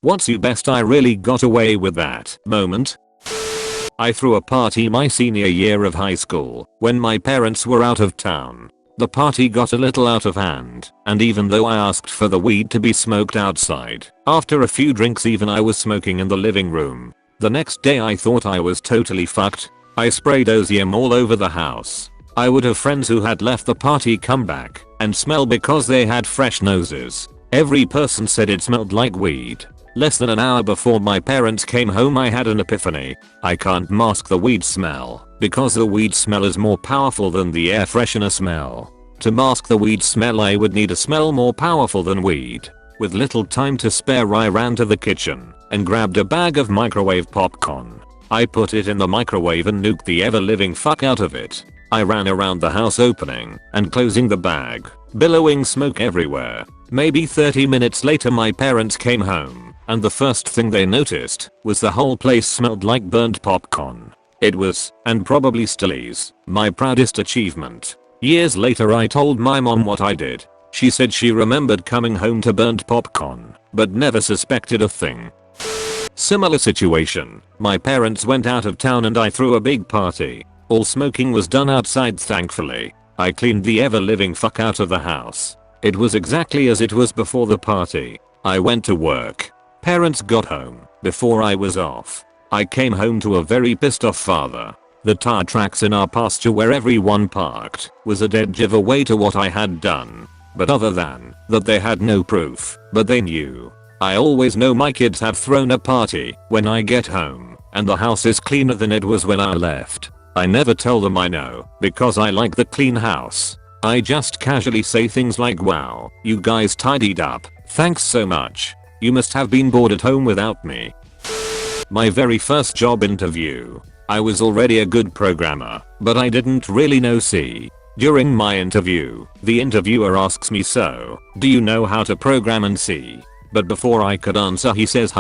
What's you best I really got away with that moment? I threw a party my senior year of high school when my parents were out of town. The party got a little out of hand, and even though I asked for the weed to be smoked outside, after a few drinks even I was smoking in the living room. The next day I thought I was totally fucked. I sprayed OZM all over the house. I would have friends who had left the party come back and smell because they had fresh noses. Every person said it smelled like weed. Less than an hour before my parents came home I had an epiphany. I can't mask the weed smell because the weed smell is more powerful than the air freshener smell. To mask the weed smell I would need a smell more powerful than weed. With little time to spare I ran to the kitchen and grabbed a bag of microwave popcorn. I put it in the microwave and nuked the ever living fuck out of it. I ran around the house opening and closing the bag, billowing smoke everywhere. Maybe 30 minutes later my parents came home, and the first thing they noticed was the whole place smelled like burnt popcorn. It was, and probably still is, my proudest achievement. Years later I told my mom what I did. She said she remembered coming home to burnt popcorn, but never suspected a thing. Similar situation. My parents went out of town and I threw a big party. All smoking was done outside thankfully. I cleaned the ever living fuck out of the house. It was exactly as it was before the party. I went to work. Parents got home before I was off. I came home to a very pissed off father. The tire tracks in our pasture where everyone parked was a dead giveaway to what I had done. But other than that they had no proof, but they knew. I always know my kids have thrown a party when I get home and the house is cleaner than it was when I left. I never tell them I know because I like the clean house. I just casually say things like wow, you guys tidied up, thanks so much. You must have been bored at home without me. My very first job interview. I was already a good programmer, but I didn't really know C. During my interview, the interviewer asks me so, do you know how to program in C? But before I could answer he says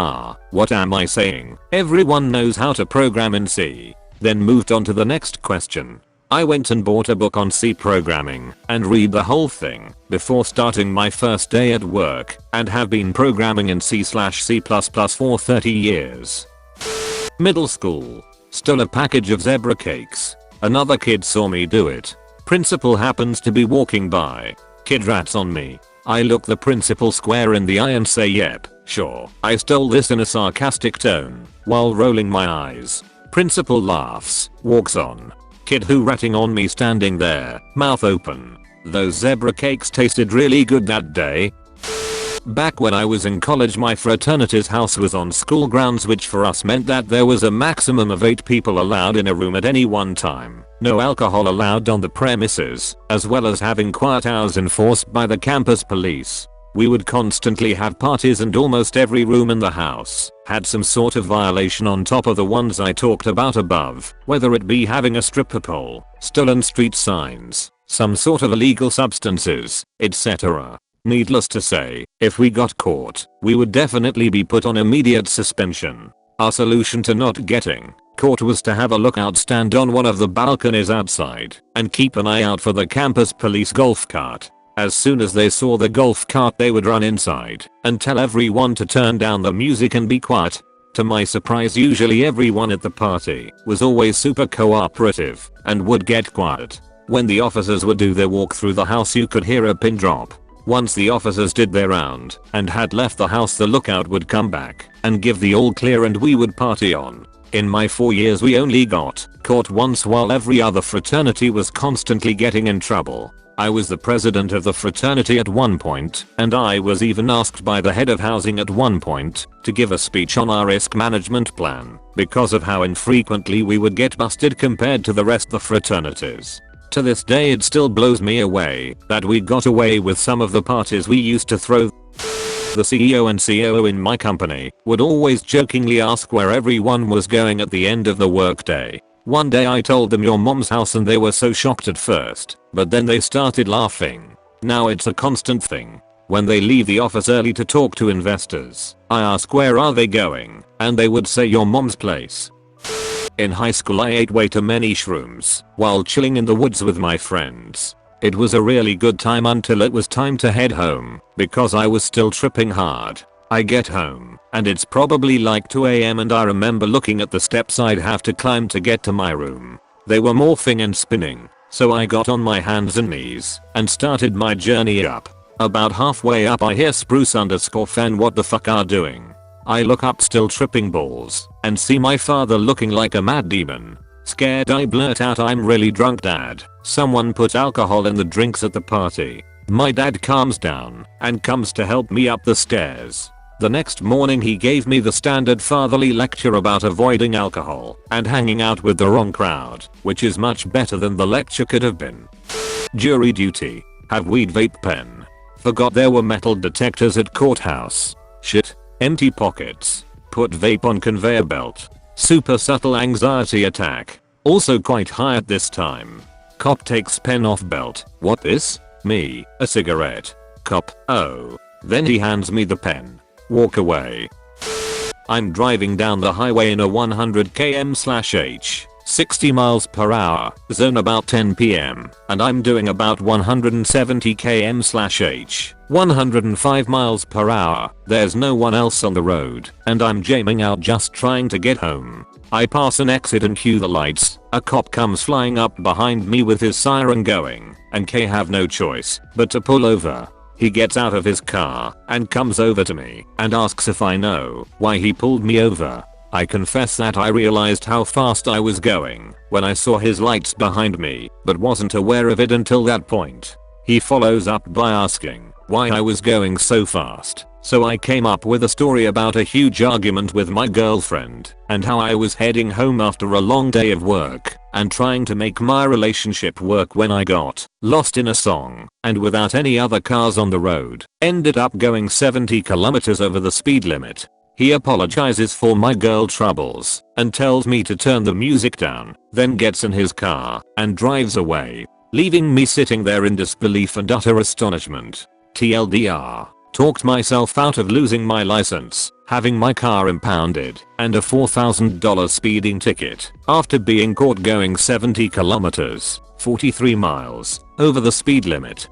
what am I saying? Everyone knows how to program in C. Then moved on to the next question. I went and bought a book on C programming and read the whole thing before starting my first day at work and have been programming in C/C++ for 30 years. Middle school. Stole a package of zebra cakes. Another kid saw me do it. Principal happens to be walking by. Kid rats on me. I look the principal square in the eye and say yep, sure, I stole this in a sarcastic tone while rolling my eyes. Principal laughs, walks on. Kid who ratting on me standing there, mouth open. Those zebra cakes tasted really good that day. Back when I was in college my fraternity's house was on school grounds, which for us meant that there was a maximum of 8 people allowed in a room at any one time. No alcohol allowed on the premises, as well as having quiet hours enforced by the campus police. We would constantly have parties and almost every room in the house had some sort of violation on top of the ones I talked about above, whether it be having a stripper pole, stolen street signs, some sort of illegal substances, etc. Needless to say, if we got caught, we would definitely be put on immediate suspension. Our solution to not getting caught was to have a lookout stand on one of the balconies outside and keep an eye out for the campus police golf cart. As soon as they saw the golf cart they would run inside and tell everyone to turn down the music and be quiet. To my surprise usually everyone at the party was always super cooperative and would get quiet. When the officers would do their walk through the house you could hear a pin drop. Once the officers did their round and had left the house the lookout would come back and give the all clear and we would party on. In my 4 years we only got caught once while every other fraternity was constantly getting in trouble. I was the president of the fraternity at one point and I was even asked by the head of housing at one point to give a speech on our risk management plan because of how infrequently we would get busted compared to the rest of the fraternities. To this day it still blows me away that we got away with some of the parties we used to throw. The CEO and COO in my company would always jokingly ask where everyone was going at the end of the workday. One day I told them your mom's house and they were so shocked at first, but then they started laughing. Now it's a constant thing. When they leave the office early to talk to investors, I ask where are they going, and they would say your mom's place. In high school I ate way too many shrooms while chilling in the woods with my friends. It was a really good time until it was time to head home because I was still tripping hard. I get home, and it's probably like 2 AM and I remember looking at the steps I'd have to climb to get to my room. They were morphing and spinning, so I got on my hands and knees and started my journey up. About halfway up I hear Spruce_fan what the fuck are doing. I look up still tripping balls and see my father looking like a mad demon. Scared I blurt out, "I'm really drunk, Dad. Someone put alcohol in the drinks at the party." My dad calms down and comes to help me up the stairs. The next morning he gave me the standard fatherly lecture about avoiding alcohol and hanging out with the wrong crowd, which is much better than the lecture could have been. Jury duty. Have weed vape pen. Forgot there were metal detectors at courthouse. Shit. Empty pockets. Put vape on conveyor belt. Super subtle anxiety attack. Also quite high at this time. Cop takes pen off belt. What this? Me. A cigarette. Cop. Oh. Then he hands me the pen. Walk away. I'm driving down the highway in a 100 km/h, 60 miles per hour zone about 10 PM, and I'm doing about 170 km/h, 105 miles per hour. There's no one else on the road, and I'm jamming out just trying to get home. I pass an exit and cue the lights. A cop comes flying up behind me with his siren going, and I have no choice but to pull over. He gets out of his car and comes over to me and asks if I know why he pulled me over. I confess that I realized how fast I was going when I saw his lights behind me, but wasn't aware of it until that point. He follows up by asking why I was going so fast. So I came up with a story about a huge argument with my girlfriend and how I was heading home after a long day of work and trying to make my relationship work when I got lost in a song and without any other cars on the road, ended up going 70 kilometers over the speed limit. He apologizes for my girl troubles and tells me to turn the music down, then gets in his car and drives away, leaving me sitting there in disbelief and utter astonishment. TLDR. Talked myself out of losing my license, having my car impounded, and a $4,000 speeding ticket after being caught going 70 kilometers, 43 miles, over the speed limit.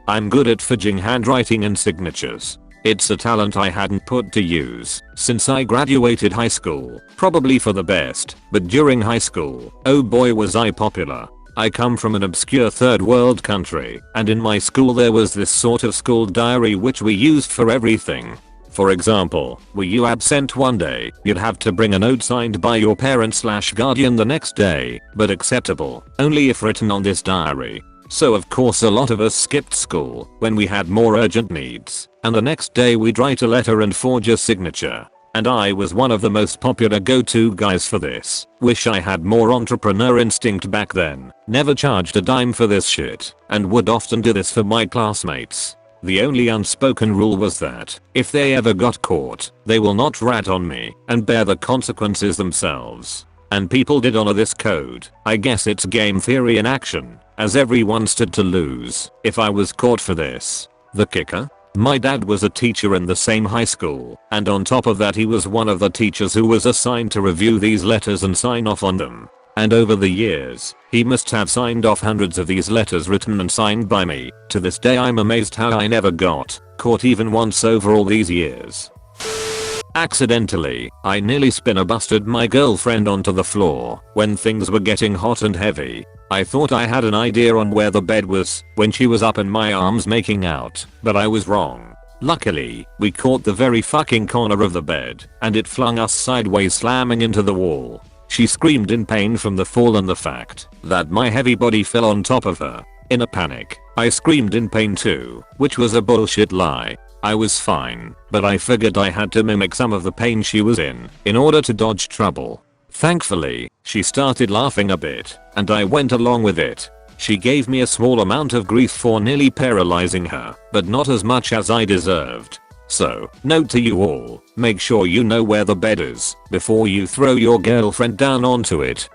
I'm good at fudging handwriting and signatures. It's a talent I hadn't put to use since I graduated high school, probably for the best, but during high school, oh boy was I popular. I come from an obscure third world country, and in my school there was this sort of school diary which we used for everything. For example, were you absent one day, you'd have to bring a note signed by your parent/guardian the next day, but acceptable only if written on this diary. So of course a lot of us skipped school when we had more urgent needs, and the next day we'd write a letter and forge a signature. And I was one of the most popular go-to guys for this. Wish I had more entrepreneur instinct back then. Never charged a dime for this shit, and would often do this for my classmates. The only unspoken rule was that if they ever got caught, they will not rat on me and bear the consequences themselves. And people did honor this code. I guess it's game theory in action, as everyone stood to lose if I was caught for this. The kicker? My dad was a teacher in the same high school, and on top of that he was one of the teachers who was assigned to review these letters and sign off on them. And over the years, he must have signed off hundreds of these letters written and signed by me. To this day I'm amazed how I never got caught even once over all these years. Accidentally, I nearly spinner-busted my girlfriend onto the floor when things were getting hot and heavy. I thought I had an idea on where the bed was when she was up in my arms making out, but I was wrong. Luckily, we caught the very fucking corner of the bed, and it flung us sideways slamming into the wall. She screamed in pain from the fall and the fact that my heavy body fell on top of her. In a panic, I screamed in pain too, which was a bullshit lie. I was fine, but I figured I had to mimic some of the pain she was in order to dodge trouble. Thankfully, she started laughing a bit, and I went along with it. She gave me a small amount of grief for nearly paralyzing her, but not as much as I deserved. So, note to you all, make sure you know where the bed is before you throw your girlfriend down onto it.